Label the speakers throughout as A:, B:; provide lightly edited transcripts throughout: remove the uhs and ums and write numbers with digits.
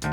A: Hello,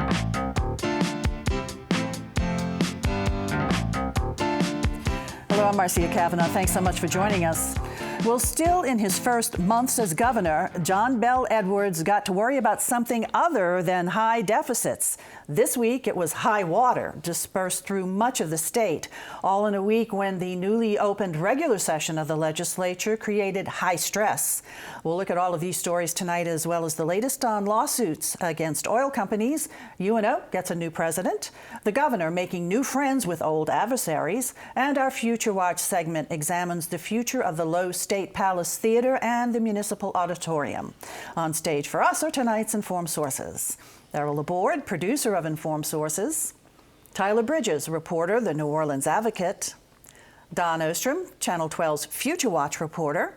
A: I'm Marcia Cavanaugh. Thanks so much for joining us. Well, still in his first months as governor, John Bel Edwards got to worry about something other than high deficits. This week, it was high water dispersed through much of the state, all in a week when the newly opened regular session of the legislature created high stress. We'll look at all of these stories tonight, as well as the latest on lawsuits against oil companies. UNO gets a new president, the governor making new friends with old adversaries, and our Future Watch segment examines the future of the Loew State Palace Theater and the Municipal Auditorium. On stage for us are tonight's Informed Sources. Errol, Laborde, producer of Informed Sources. Tyler Bridges, reporter, the New Orleans Advocate. Don Ostrom, Channel 12's Future Watch reporter.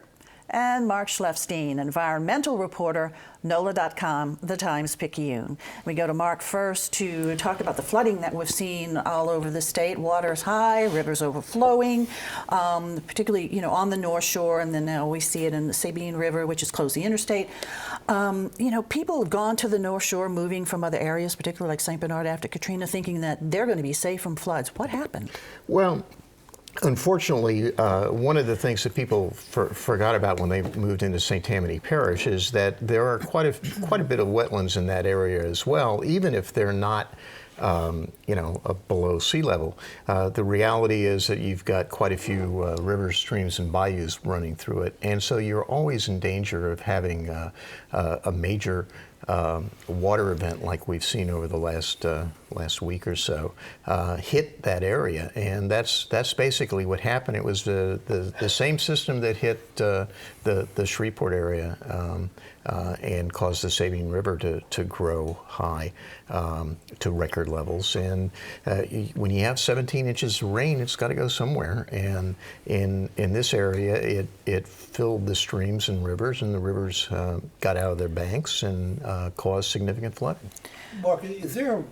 A: And Mark Schleifstein, environmental reporter, NOLA.com, The Times-Picayune. We go to Mark first to talk about the flooding that we've seen all over the state. Water's high, rivers overflowing, particularly on the North Shore, and then now we see it in the Sabine River, which is close to the interstate. People have gone to the North Shore, moving from other areas, particularly like St. Bernard after Katrina, thinking that they're going to be safe from floods. What happened?
B: Well, unfortunately, one of the things that people forgot about when they moved into St. Tammany Parish is that there are quite a bit of wetlands in that area as well, even if they're not below sea level. The reality is that you've got quite a few rivers, streams, and bayous running through it, and so you're always in danger of having a major water event like we've seen over the last week or so hit that area, and that's basically what happened. It was the same system that hit the Shreveport area and caused the Sabine River to grow high to record levels. And when you have 17 inches of rain, it's got to go somewhere. And in this area, it filled the streams and rivers, and the rivers got out of their banks and caused significant flooding.
C: Mark, is there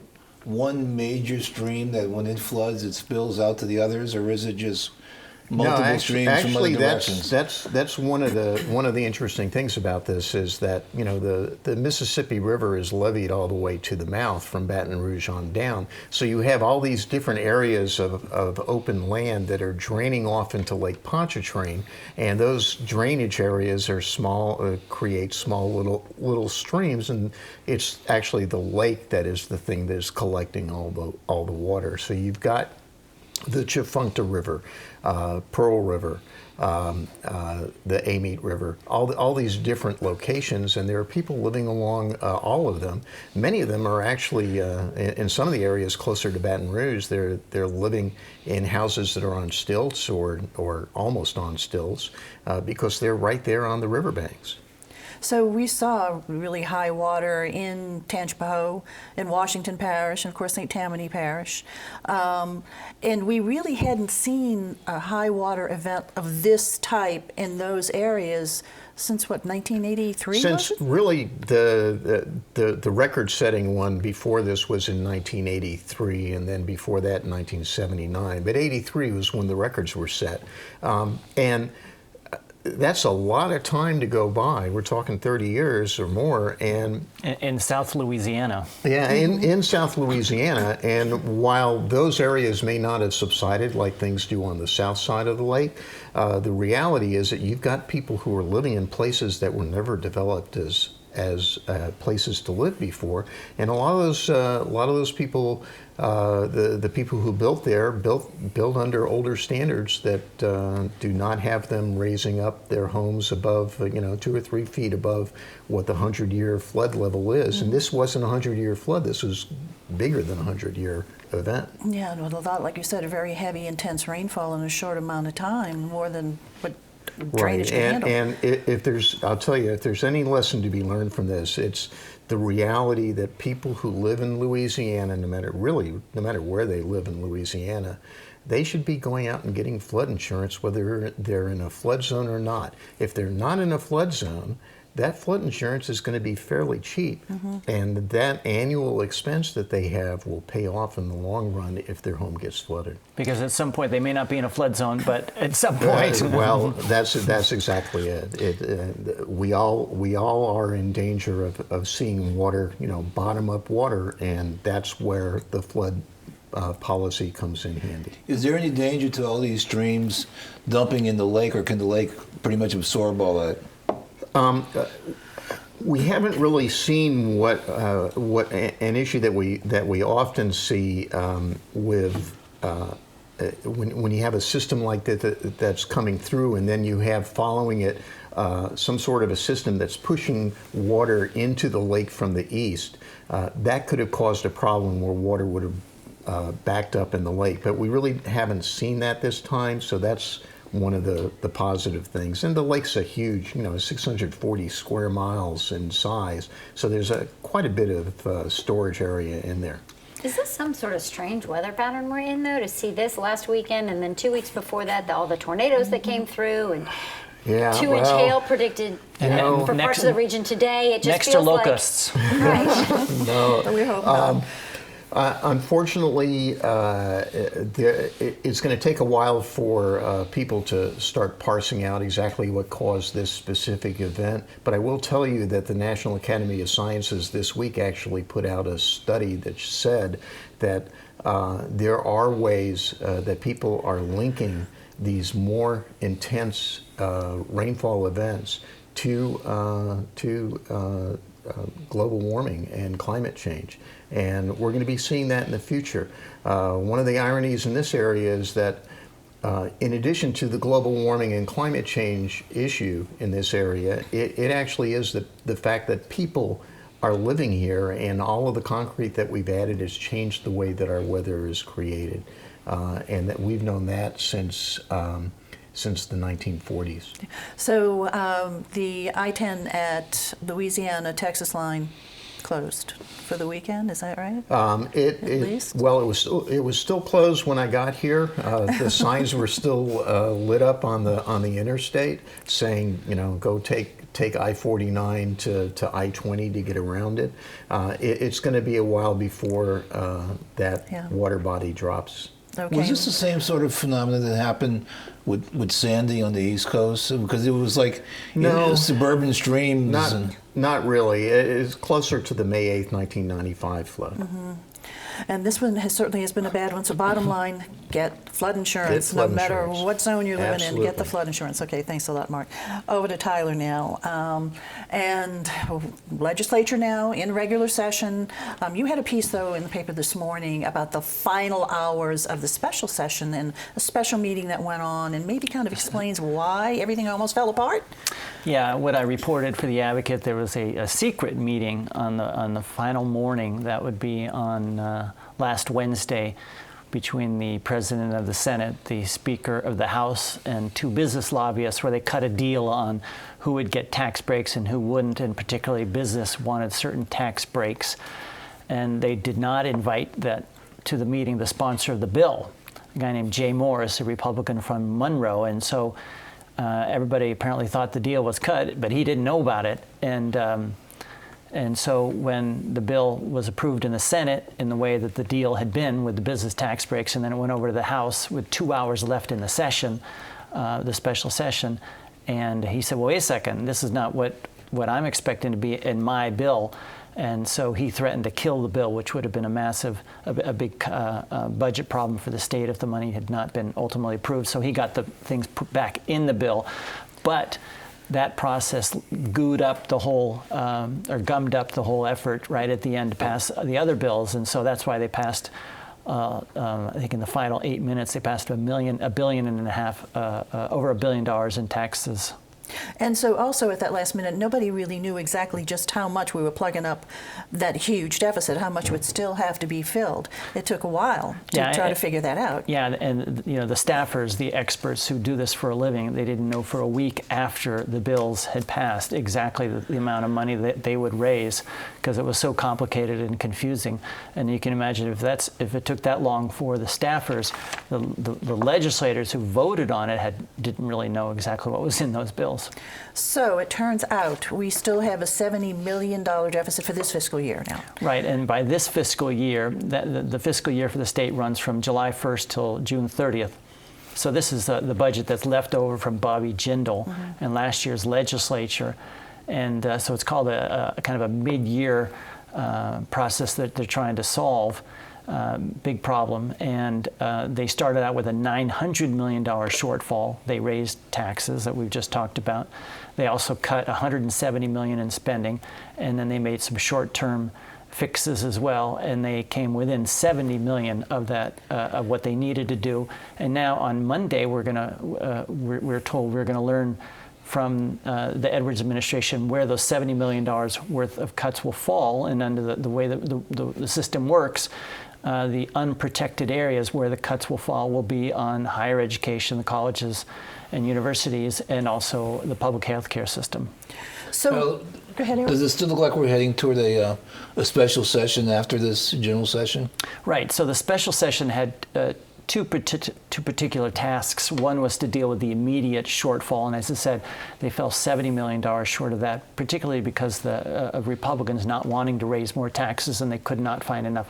C: one major stream that when it floods, it spills out to the others, or is it just multiple streams from other directions?
B: That's one of the interesting things about this is that the Mississippi River is levied all the way to the mouth from Baton Rouge on down. So you have all these different areas of open land that are draining off into Lake Pontchartrain, and those drainage areas are small, create small little streams, and it's actually the lake that is the thing that is collecting all the water. So you've got the Tchefuncte River, Pearl River, the Amite River, all these different locations, and there are people living along all of them. Many of them are actually, in some of the areas closer to Baton Rouge, they're living in houses that are on stilts or almost on stilts because they're right there on the riverbanks.
A: So we saw really high water in Tangipahoa, in Washington Parish, and of course St. Tammany Parish. And we really hadn't seen a high water event of this type in those areas since, what, 1983?
B: Since really the record-setting one before this was in 1983, and then before that in 1979. But 83 was when the records were set. And that's a lot of time to go by. We're talking 30 years or more, and
D: in South Louisiana.
B: Yeah, in South Louisiana, and while those areas may not have subsided like things do on the south side of the lake, the reality is that you've got people who are living in places that were never developed as places to live before, and a lot of those people, the people who built there, built under older standards that do not have them raising up their homes above 2 or 3 feet above what the 100-year flood level is. And this wasn't a 100-year flood. This was bigger than a 100-year event.
A: Yeah, and with a lot, like you said, a very heavy, intense rainfall in a short amount of time, more than what drainage can handle.
B: And I'll tell you, if there's any lesson to be learned from this, it's the reality that people who live in Louisiana, no matter where they live in Louisiana, they should be going out and getting flood insurance, whether they're in a flood zone or not. If they're not in a flood zone, that flood insurance is going to be fairly cheap. And that annual expense that they have will pay off in the long run if their home gets flooded.
D: Because at some point they may not be in a flood zone, but at some point.
B: Well, that's exactly it. We all are in danger of seeing water, bottom up water, and that's where the flood policy comes in handy.
C: Is there any danger to all these streams dumping in the lake, or can the lake pretty much absorb all that?
B: We haven't really seen what an issue that we often see with when you have a system like that's coming through, and then you have following it some sort of a system that's pushing water into the lake from the east. That could have caused a problem where water would have backed up in the lake, but we really haven't seen that this time, so that's one of the positive things. And the lake's a huge, 640 square miles in size, so there's quite a bit of storage area in there.
E: Is this some sort of strange weather pattern we're in, though, to see this last weekend and then 2 weeks before that, all the tornadoes that came through and 2-inch hail predicted for parts of the region today? It just
D: next
E: feels
D: to locusts.
E: Like, right.
B: No,
A: We hope not.
B: Unfortunately, it's going to take a while for people to start parsing out exactly what caused this specific event. But I will tell you that the National Academy of Sciences this week actually put out a study that said that there are ways that people are linking these more intense rainfall events to global warming and climate change. And we're going to be seeing that in the future. One of the ironies in this area is that in addition to the global warming and climate change issue in this area, it actually is the fact that people are living here, and all of the concrete that we've added has changed the way that our weather is created. And that we've known that since the 1940s.
A: So the I-10 at Louisiana, Texas line closed for the weekend, is that right?
B: Well, it was still closed when I got here. The signs were still lit up on the interstate, saying, go take I-49 to I-20 to get around it. It's going to be a while before that water body drops.
A: Okay.
C: Was this the same sort of phenomenon that happened with Sandy on the East Coast? Because it was like suburban streams.
B: Not really. It's closer to the May 8th, 1995 flood.
A: Mm-hmm. And this one certainly has been a bad one. So bottom line, get flood insurance,
B: Get flood
A: no matter
B: insurance.
A: what zone you're living in, get the
B: Absolutely.
A: flood insurance. Okay, thanks a lot, Mark. Over to Tyler now. And legislature now in regular session. You had a piece, though, in the paper this morning about the final hours of the special session and a special meeting that went on, and maybe kind of explains why everything almost fell apart.
D: Yeah, what I reported for the Advocate, there was a secret meeting on the final morning. That would be on last Wednesday, between the President of the Senate, the Speaker of the House, and two business lobbyists, where they cut a deal on who would get tax breaks and who wouldn't, and particularly business wanted certain tax breaks. And they did not invite to the meeting the sponsor of the bill, a guy named Jay Morris, a Republican from Monroe. And so everybody apparently thought the deal was cut, but he didn't know about it. And so when the bill was approved in the Senate in the way that the deal had been with the business tax breaks, and then it went over to the House with 2 hours left in the session, the special session, and he said, well, wait a second, this is not what I'm expecting to be in my bill. And so he threatened to kill the bill, which would have been a big budget problem for the state if the money had not been ultimately approved. So he got the things put back in the bill. But that process gummed up the whole effort right at the end to pass the other bills, and so that's why they passed. I think in the final 8 minutes, they passed over $1.5 billion in taxes.
A: And so also at that last minute, nobody really knew exactly just how much we were plugging up that huge deficit, how much would still have to be filled. It took a while to try to figure that out. Yeah,
D: and the staffers, the experts who do this for a living, they didn't know for a week after the bills had passed exactly the amount of money that they would raise, because it was so complicated and confusing. And you can imagine if it took that long for the staffers, the legislators who voted on it didn't really know exactly what was in those bills. bills.
A: So it turns out we still have a $70 million deficit for this fiscal year now.
D: Right, and by this fiscal year, the fiscal year for the state runs from July 1st till June 30th. So this is the budget that's left over from Bobby Jindal and last year's legislature. And so it's called a kind of a mid-year process that they're trying to solve. Big problem. And they started out with a $900 million shortfall. They raised taxes that we've just talked about. They also cut $170 million in spending, and then they made some short-term fixes as well, and they came within $70 million of that of what they needed to do. And now on Monday, we're told we're gonna learn from the Edwards administration where those $70 million worth of cuts will fall, and under the way that the system works, the unprotected areas where the cuts will fall will be on higher education, the colleges and universities, and also the public health care system.
A: So, go ahead, Errol.
C: Does it still look like we're heading toward a special session after this general session?
D: Right. So the special session had two particular tasks. One was to deal with the immediate shortfall, and as I said, they fell $70 million short of that, particularly because of Republicans not wanting to raise more taxes, and they could not find enough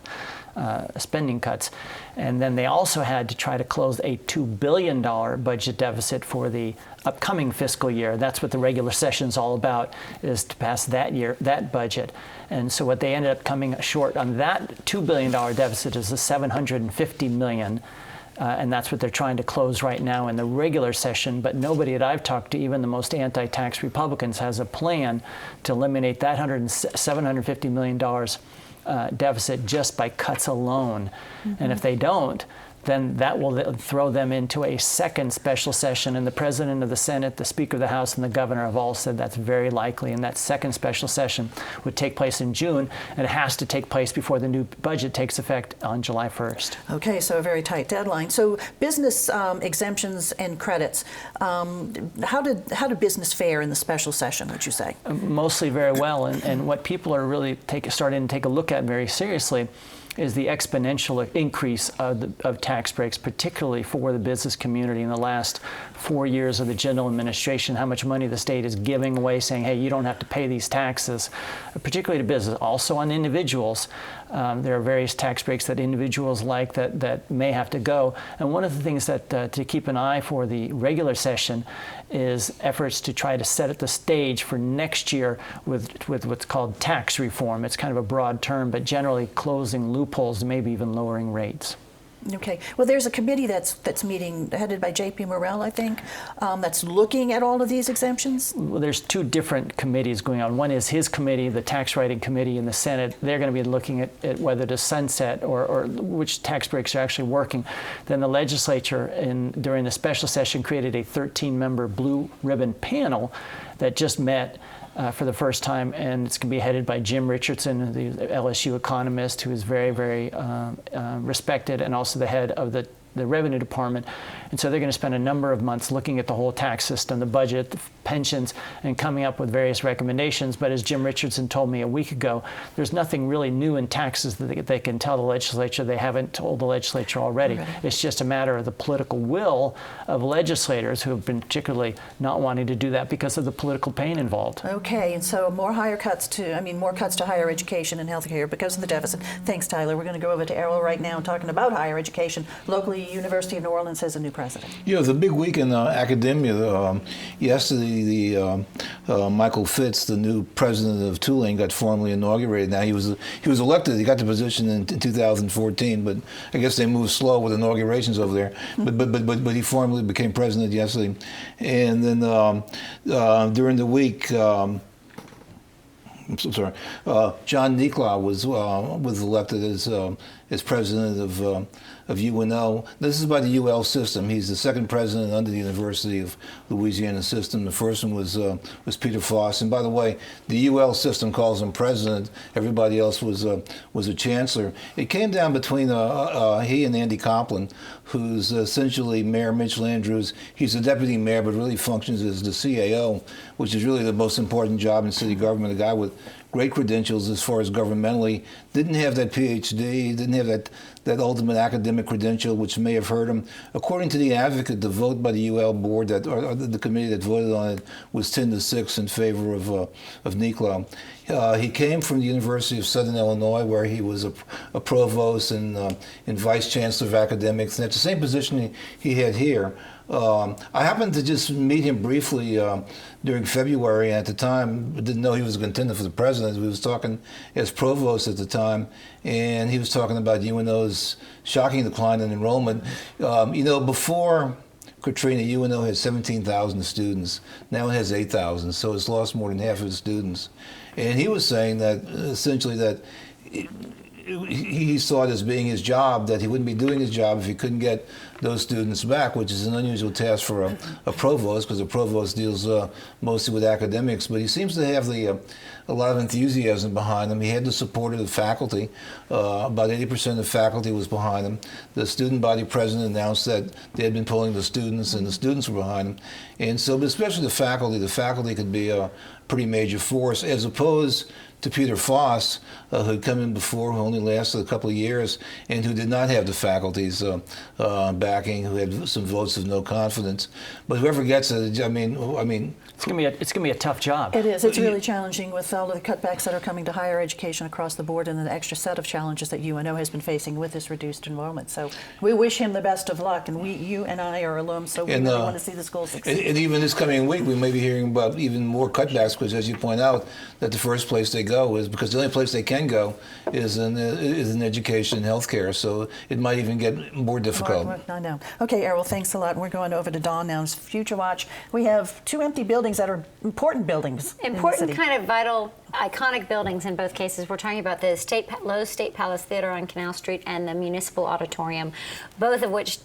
D: spending cuts. And then they also had to try to close a $2 billion budget deficit for the upcoming fiscal year. That's what the regular session is all about, is to pass that budget. And so what they ended up coming short on that $2 billion deficit is the $750 million. And that's what they're trying to close right now in the regular session. But nobody that I've talked to, even the most anti-tax Republicans, has a plan to eliminate that $750 million deficit just by cuts alone. And if they don't, then that will throw them into a second special session. And the President of the Senate, the Speaker of the House, and the Governor have all said that's very likely. And that second special session would take place in June, and it has to take place before the new budget takes effect on July 1st.
A: Okay, so a very tight deadline. So business exemptions and credits, how did business fare in the special session, would you say?
D: Mostly very well. And what people are really starting to take a look at very seriously is the exponential increase of tax breaks, particularly for the business community in the last 4 years of the general administration, how much money the state is giving away, saying, hey, you don't have to pay these taxes, particularly to business. Also on individuals, there are various tax breaks that individuals like that may have to go. And one of the things that to keep an eye for the regular session is efforts to try to set the stage for next year with what's called tax reform. It's kind of a broad term, but generally closing loopholes, maybe even lowering rates.
A: Okay. Well, there's a committee that's meeting, headed by J.P. Morrell, I think, that's looking at all of these exemptions?
D: Well, there's two different committees going on. One is his committee, the Tax Writing Committee in the Senate. They're going to be looking at whether to sunset or which tax breaks are actually working. Then the legislature, during the special session, created a 13-member blue ribbon panel that just met for the first time, and it's going to be headed by Jim Richardson, the LSU economist, who is very, very respected, and also the head of the Revenue Department. And so they're going to spend a number of months looking at the whole tax system, the budget, the pensions, and coming up with various recommendations. But as Jim Richardson told me a week ago, there's nothing really new in taxes that they can tell the legislature they haven't told the legislature already. It's just a matter of the political will of legislators who have been particularly not wanting to do that because of the political pain involved.
A: Okay, and so more cuts to higher education and health care because of the deficit. Thanks, Tyler. We're going to go over to Errol right now talking about higher education. Locally, University of New Orleans has a new president.
C: You know, the big week in academia. Yesterday, Michael Fitz, the new president of Tulane, got formally inaugurated. Now he was elected. He got the position in 2014, but I guess they moved slow with inaugurations over there. But he formally became president yesterday. And then during the week, I'm so sorry. John Niklaw was elected as president of UNO. This is by the UL system. He's the second president under the University of Louisiana system. The first one was Peter Foss. And by the way, the UL system calls him president. Everybody else was a chancellor. It came down between he and Andy Complin, who's essentially Mayor Mitchell Andrews. He's the deputy mayor, but really functions as the CAO, which is really the most important job in city government. A guy with great credentials as far as governmentally, didn't have that PhD, didn't have that ultimate academic credential, which may have hurt him. According to the advocate, the vote by the UL board, or the committee that voted on it, was 10-6 in favor of Niklo. He came from the University of Southern Illinois, where he was a provost and vice chancellor of academics, and that's the same position he had here. I happened to just meet him briefly during February, and at the time didn't know he was a contender for the president. We was talking as provost at the time, and he was talking about UNO's shocking decline in enrollment. Before Katrina, UNO had 17,000 students. Now it has 8,000, so it's lost more than half of its students. And he was saying that essentially that he saw it as being his job, that he wouldn't be doing his job if he couldn't get those students back, which is an unusual task for a provost, because a provost deals mostly with academics. But he seems to have a lot of enthusiasm behind him. He had the support of the faculty. About 80% of the faculty was behind him. The student body president announced that they had been polling the students, and the students were behind him. And so, but especially the faculty could be a pretty major force, as opposed to Peter Foss, who had come in before, who only lasted a couple of years, and who did not have the faculty's backing, who had some votes of no confidence. But whoever gets it, I mean,
D: it's gonna be a tough job.
A: It is. It's really challenging with all of the cutbacks that are coming to higher education across the board, and the extra set of challenges that UNO has been facing with this reduced enrollment. So we wish him the best of luck, and you and I are alums, so we really want to see the school succeed.
C: And even this coming week, we may be hearing about even more cutbacks, because as you point out, that the first place they go is, because the only place they can go is in education and healthcare. So it might even get more difficult.
A: I know. Okay, Errol, thanks a lot. And we're going over to Dawn now. Future Watch. We have two empty buildings that are important buildings.
E: Important, kind of vital, iconic buildings in both cases. We're talking about the Loew State Palace Theater on Canal Street and the Municipal Auditorium, both of which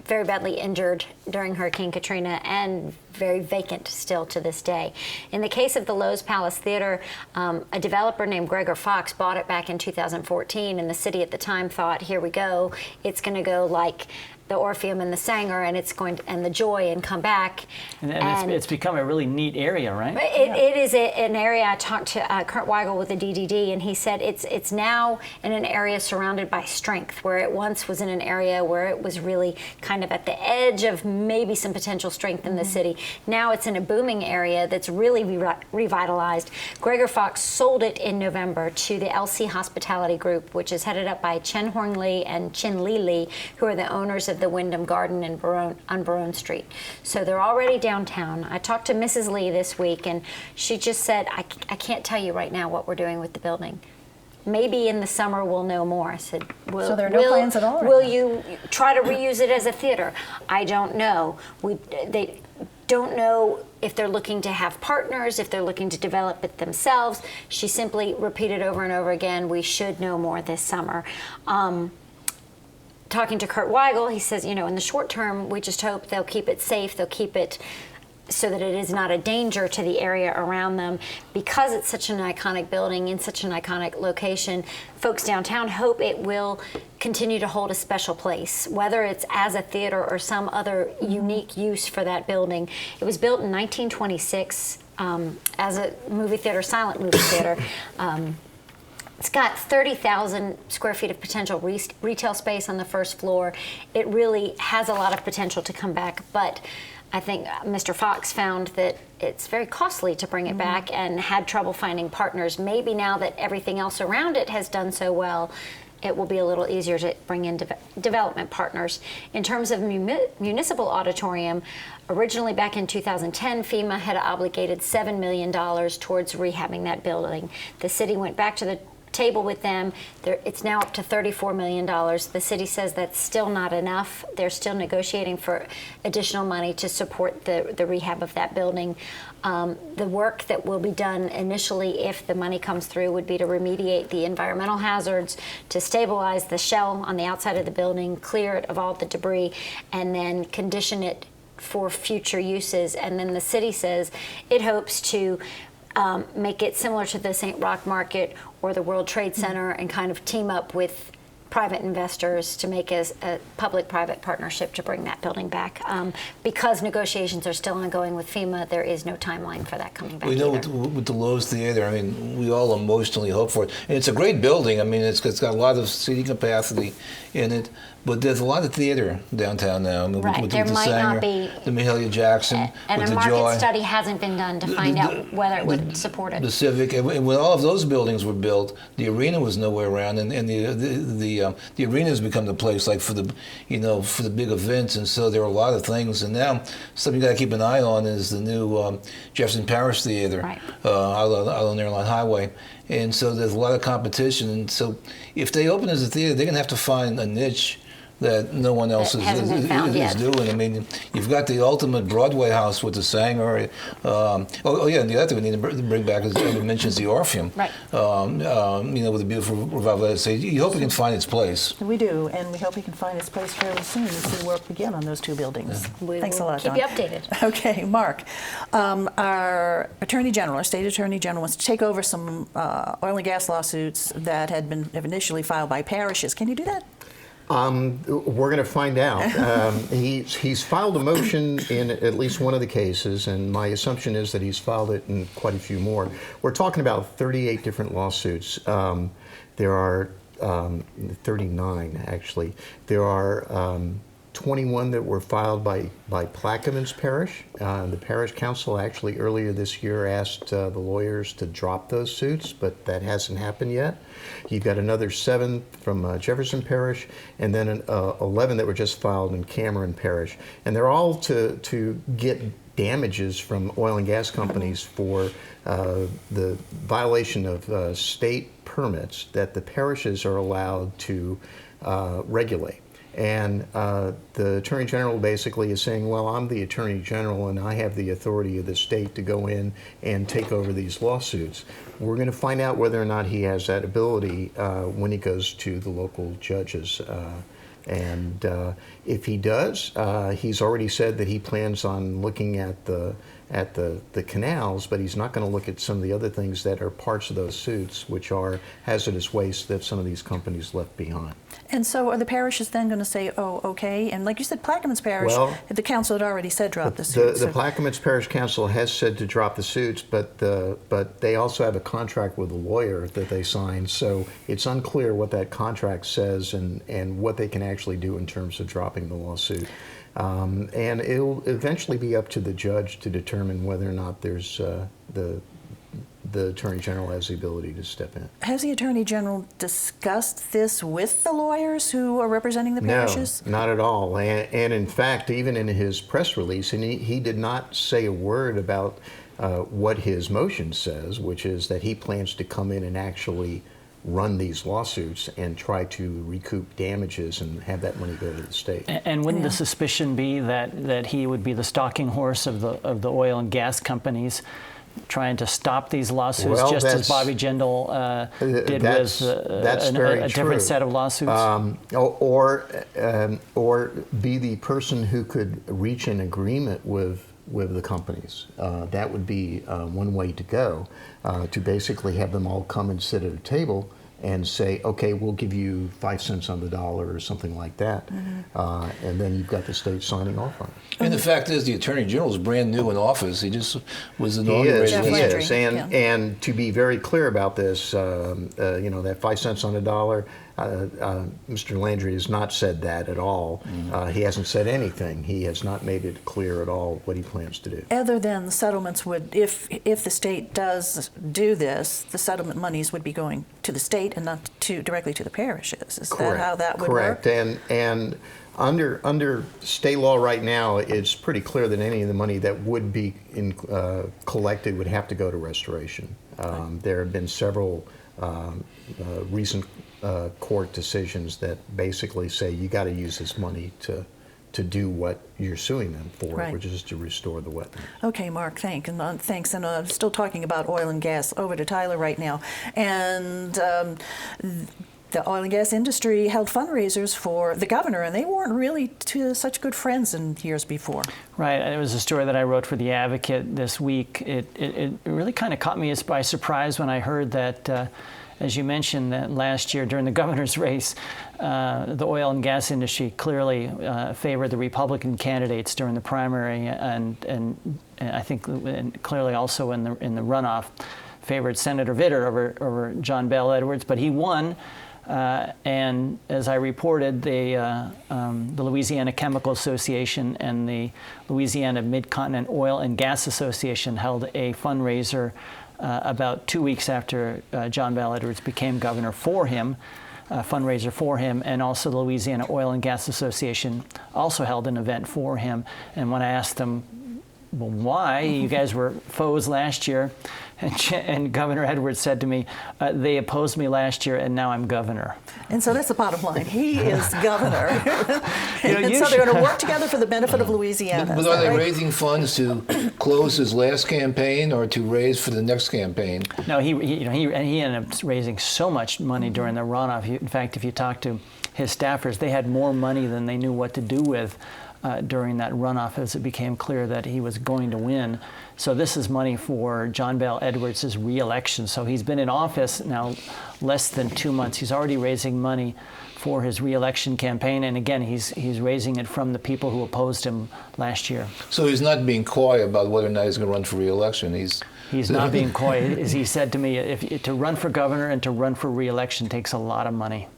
E: very badly injured during Hurricane Katrina and very vacant still to this day. In the case of the Loew's Palace Theater, a developer named Gregor Fox bought it back in 2014, and the city at the time thought, here we go, it's going to go like the Orpheum and the Sanger, and it's going to, and the Joy, and come back.
D: And it's become a really neat area, right?
E: It is an area. I talked to Kurt Weigel with the DDD, and he said it's now in an area surrounded by strength, where it once was in an area where it was really kind of at the edge of maybe some potential strength in the city. Now it's in a booming area that's really revitalized. Gregor Fox sold it in November to the LC Hospitality Group, which is headed up by Chen Horn Lee and Chin Li Lee, who are the owners of the Wyndham Garden on Barone Street. So they're already downtown. I talked to Mrs. Lee this week, and she just said, I can't tell you right now what we're doing with the building. Maybe in the summer we'll know more. I said,
A: so there are no plans at all?
E: Will you try to reuse it as a theater? I don't know. They don't know if they're looking to have partners, if they're looking to develop it themselves. She simply repeated over and over again, we should know more this summer. Talking to Kurt Weigel, he says, in the short term, we just hope they'll keep it safe, they'll keep it so that it is not a danger to the area around them. Because it's such an iconic building in such an iconic location, folks downtown hope it will continue to hold a special place, whether it's as a theater or some other unique use for that building. It was built in 1926 as a movie theater, silent movie theater. It's got 30,000 square feet of potential retail space on the first floor. It really has a lot of potential to come back, but I think Mr. Fox found that it's very costly to bring it back and had trouble finding partners. Maybe now that everything else around it has done so well, it will be a little easier to bring in development partners. In terms of Municipal Auditorium, originally back in 2010, FEMA had obligated $7 million towards rehabbing that building. The city went back to the table with them. It's now up to $34 million. The city says that's still not enough. They're still negotiating for additional money to support the rehab of that building. The work that will be done initially, if the money comes through, would be to remediate the environmental hazards, to stabilize the shell on the outside of the building, clear it of all the debris, and then condition it for future uses. And then the city says it hopes to make it similar to the St. Roch Market or the World Trade Center and kind of team up with private investors to make a public-private partnership to bring that building back. Because negotiations are still ongoing with FEMA, there is no timeline for that coming back.
C: We know with the Loew's Theater, I mean, we all emotionally hope for it. And it's a great building. I mean, it's got a lot of seating capacity in it. But there's a lot of theater downtown now.
E: Right.
C: With
E: there
C: the
E: might
C: Sanger,
E: not be.
C: the Mahalia Jackson,
E: and
C: with
E: a
C: the
E: market
C: Joy.
E: study hasn't been done to find out whether it would support it.
C: The Civic, and when all of those buildings were built, the arena was nowhere around, and the arena has become the place like for the big events, and so there are a lot of things. And now something you got to keep an eye on is the new Jefferson Parish Theater
E: right.
C: out on Airline Highway. And so there's a lot of competition. And so if they open as a theater, they're going to have to find a niche that no one else is doing. I mean, you've got the ultimate Broadway house with the Sanger. And the other thing we need to bring back is I mentioned the Orpheum.
E: Right.
C: With a beautiful revival. So you hope it can find its place.
A: We do, and we hope it can find its place fairly soon as we work begin on those two buildings.
E: Yeah.
A: Thanks a lot,
E: Keep
A: John.
E: you updated.
A: Okay, Mark. Our Attorney General, our State Attorney General, wants to take over some oil and gas lawsuits that have initially filed by parishes. Can you do that?
B: We're going to find out. He's filed a motion in at least one of the cases, and my assumption is that he's filed it in quite a few more. We're talking about 38 different lawsuits. There are 39, actually. There are 21 that were filed by Plaquemines Parish. The parish council actually earlier this year asked the lawyers to drop those suits, but that hasn't happened yet. You've got another 7 from Jefferson Parish, and then 11 that were just filed in Cameron Parish. And they're all to get damages from oil and gas companies for the violation of state permits that the parishes are allowed to regulate. And the Attorney General basically is saying, well, I'm the Attorney General and I have the authority of the state to go in and take over these lawsuits. We're going to find out whether or not he has that ability when he goes to the local judges. And if he does, he's already said that he plans on looking at the canals, but he's not going to look at some of the other things that are parts of those suits, which are hazardous waste that some of these companies left behind.
A: And so are the parishes then going to say, oh, okay? And like you said, Plaquemines Parish, the council had already said drop the suits.
B: The Plaquemines Parish Council has said to drop the suits, but they also have a contract with a lawyer that they signed, so it's unclear what that contract says and what they can actually do in terms of dropping the lawsuit. And it'll eventually be up to the judge to determine whether or not there's the Attorney General has the ability to step in.
A: Has the Attorney General discussed this with the lawyers who are representing the parishes?
B: No, not at all. And in fact, even in his press release, and he did not say a word about what his motion says, which is that he plans to come in and actually run these lawsuits and try to recoup damages and have that money go to the state.
D: And wouldn't the suspicion be that he would be the stalking horse of the oil and gas companies, trying to stop these lawsuits, just as Bobby Jindal did with a different set of lawsuits?
B: Or be the person who could reach an agreement with the companies. That would be one way to go, to basically have them all come and sit at a table and say, okay, we'll give you 5 cents on the dollar or something like that. Mm-hmm. And then you've got the state signing off on it.
C: And the fact is, the Attorney General is brand new in office. He just was inaugurated.
B: He is. And to be very clear about this, that 5 cents on the dollar, Mr. Landry has not said that at all. Mm-hmm. He hasn't said anything. He has not made it clear at all what he plans to do.
A: Other than the settlements would, if the state does do this, the settlement monies would be going to the state and not directly to the parishes. Is that how that would work?
B: Correct. And under state law right now, it's pretty clear that any of the money that would be collected would have to go to restoration. There have been several recent court decisions that basically say you got to use this money to do what you're suing them for, which is to restore the wetland.
A: Okay, Mark, thanks. And I'm still talking about oil and gas. Over to Tyler right now. And the oil and gas industry held fundraisers for the governor, and they weren't really such good friends in years before.
D: Right. It was a story that I wrote for The Advocate this week. It really kind of caught me by surprise when I heard that as you mentioned, that last year during the governor's race, the oil and gas industry clearly favored the Republican candidates during the primary, and I think clearly also in the runoff favored Senator Vitter over John Bel Edwards, but he won. And as I reported, the Louisiana Chemical Association and the Louisiana Mid-Continent Oil and Gas Association held a fundraiser about 2 weeks after John Bel Edwards became governor for him, a fundraiser for him, and also the Louisiana Oil and Gas Association also held an event for him. And when I asked them, well, why? You guys were foes last year. And Governor Edwards said to me, they opposed me last year, and now I'm governor.
A: And so that's the bottom line. He is governor. And so they're going to work together for the benefit of Louisiana.
C: But are they raising funds to close his last campaign or to raise for the next campaign?
D: No, he ended up raising so much money during the runoff. In fact, if you talk to his staffers, they had more money than they knew what to do with during that runoff as it became clear that he was going to win. So this is money for John Bel Edwards' re-election. So he's been in office now less than 2 months. He's already raising money for his re-election campaign. And again, he's raising it from the people who opposed him last year.
C: So he's not being coy about whether or not he's going to run for re-election.
D: He's not being coy. As he said to me, to run for governor and to run for re-election takes a lot of money.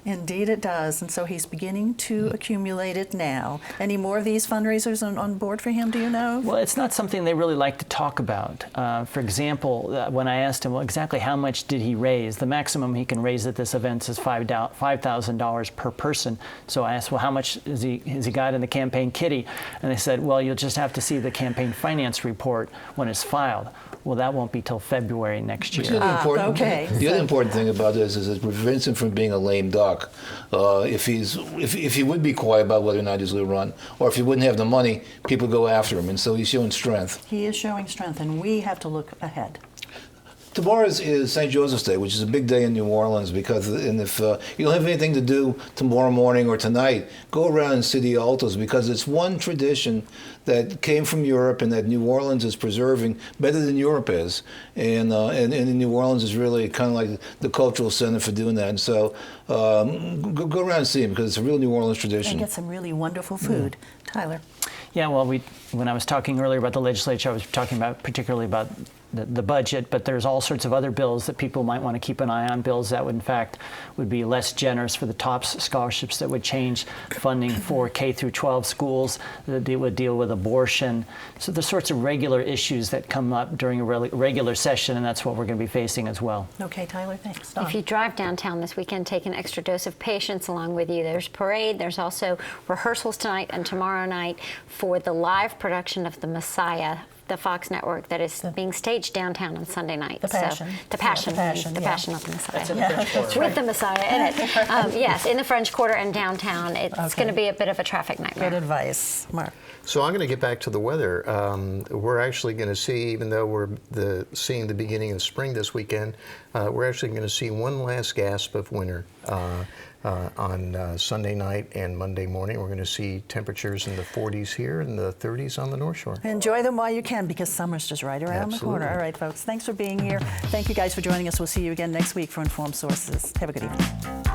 A: Indeed it does, and so he's beginning to accumulate it now. Any more of these fundraisers on board for him, do you know?
D: Well, it's not something they really like to talk about. For example, when I asked him, well, exactly how much did he raise? The maximum he can raise at this event is $5,000 per person. So I asked, well, how much has he got in the campaign kitty? And they said, well, you'll just have to see the campaign finance report when it's filed. Well, that won't be till February next year.
C: The other important thing about this is it prevents him from being a lame duck. If he would be quiet about whether or not he's going to run, or if he wouldn't have the money, people go after him, and so he's showing strength.
A: He is showing strength, and we have to look ahead.
C: Tomorrow is St. Joseph's Day, which is a big day in New Orleans, because if you don't have anything to do tomorrow morning or tonight, go around and see the altos, because it's one tradition that came from Europe and that New Orleans is preserving better than Europe is. And New Orleans is really kind of like the cultural center for doing that. And so go around and see them, because it's a real New Orleans tradition.
A: And get some really wonderful food. Yeah. Tyler.
D: Yeah, well, when I was talking earlier about the legislature, I was talking particularly about the budget, but there's all sorts of other bills that people might want to keep an eye on, bills that would, in fact, would be less generous for the TOPS scholarships, that would change funding for K through 12 schools, that would deal with abortion. So the sorts of regular issues that come up during a regular session, and that's what we're going to be facing as well.
A: Okay, Tyler, thanks.
E: If you drive downtown this weekend, take an extra dose of patience along with you. There's parade. There's also rehearsals tonight and tomorrow night for the live production of The Messiah, the Fox network that is being staged downtown on Sunday night.
A: The Passion.
E: So, the Passion of the Messiah.
F: That's in the French Quarter,
E: With the Messiah in it. Yes, in the French Quarter and downtown. It's going to be a bit of a traffic nightmare.
A: Good advice. Mark.
B: So I'm going to get back to the weather. We're actually going to see, even though we're seeing the beginning of spring this weekend, we're actually going to see one last gasp of winter on Sunday night and Monday morning. We're going to see temperatures in the 40s here and the 30s on the North Shore.
A: Enjoy them while you can, because summer's just right around the corner. All right, folks, thanks for being here. Thank you guys for joining us. We'll see you again next week for Informed Sources. Have a good evening.